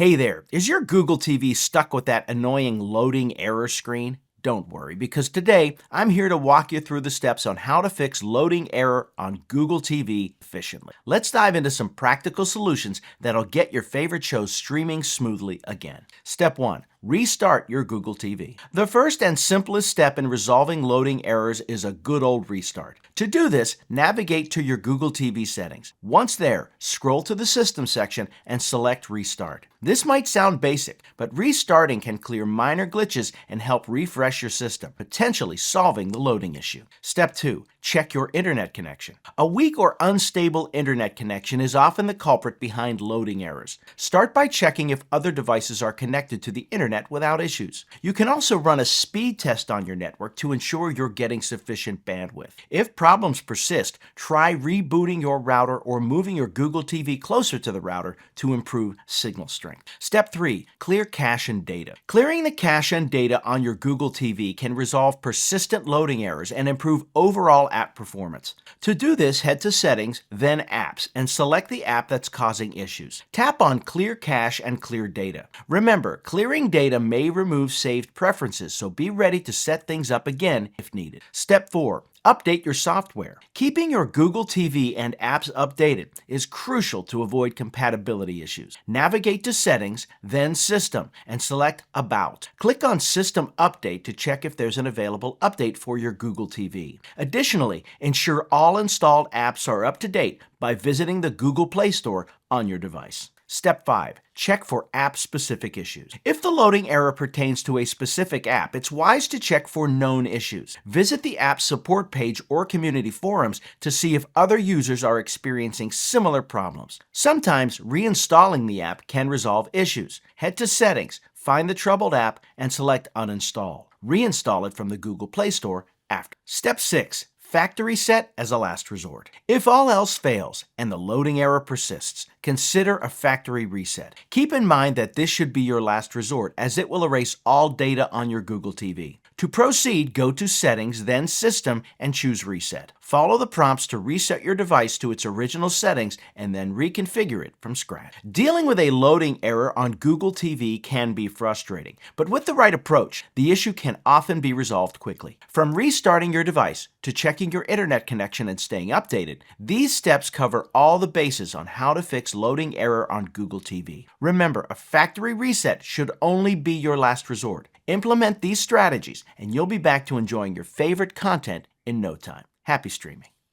Hey there, is your Google TV stuck with that annoying loading error screen? Don't worry, because today I'm here to walk you through the steps on how to fix loading error on Google TV efficiently. Let's dive into some practical solutions that'll get your favorite shows streaming smoothly again. Step 1. Restart your Google TV. The first and simplest step in resolving loading errors is a good old restart. To do this, navigate to your Google TV settings. Once there, scroll to the System section and select Restart. This might sound basic, but restarting can clear minor glitches and help refresh your system, potentially solving the loading issue. Step 2. Check your internet connection. A weak or unstable internet connection is often the culprit behind loading errors. Start by checking if other devices are connected to the internet without issues. You can also run a speed test on your network to ensure you're getting sufficient bandwidth. If problems persist, try rebooting your router or moving your Google TV closer to the router to improve signal strength. Step 3. Clear cache and data. Clearing the cache and data on your Google TV can resolve persistent loading errors and improve overall app performance. To do this, head to Settings, then Apps, and select the app that's causing issues. Tap on Clear Cache and Clear Data. Remember, clearing data may remove saved preferences, so be ready to set things up again if needed. Step 4. Update your software. Keeping your Google TV and apps updated is crucial to avoid compatibility issues. Navigate to Settings, then System, and select About. Click on System Update to check if there's an available update for your Google TV. Additionally, ensure all installed apps are up to date by visiting the Google Play Store on your device. Step 5. Check for app-specific issues. If the loading error pertains to a specific app, it's wise to check for known issues. Visit the app support page or community forums to see if other users are experiencing similar problems. Sometimes reinstalling the app can resolve issues. Head to Settings, find the troubled app, and select Uninstall. Reinstall it from the Google Play Store after. Step 6. Factory Reset as a last resort. If all else fails and the loading error persists, consider a factory reset. Keep in mind that this should be your last resort, as it will erase all data on your Google TV. To proceed, go to Settings, then System, and choose Reset. Follow the prompts to reset your device to its original settings and then reconfigure it from scratch. Dealing with a loading error on Google TV can be frustrating, but with the right approach, the issue can often be resolved quickly. From restarting your device to checking your internet connection and staying updated, these steps cover all the bases on how to fix loading error on Google TV. Remember, a factory reset should only be your last resort. Implement these strategies, and you'll be back to enjoying your favorite content in no time. Happy streaming.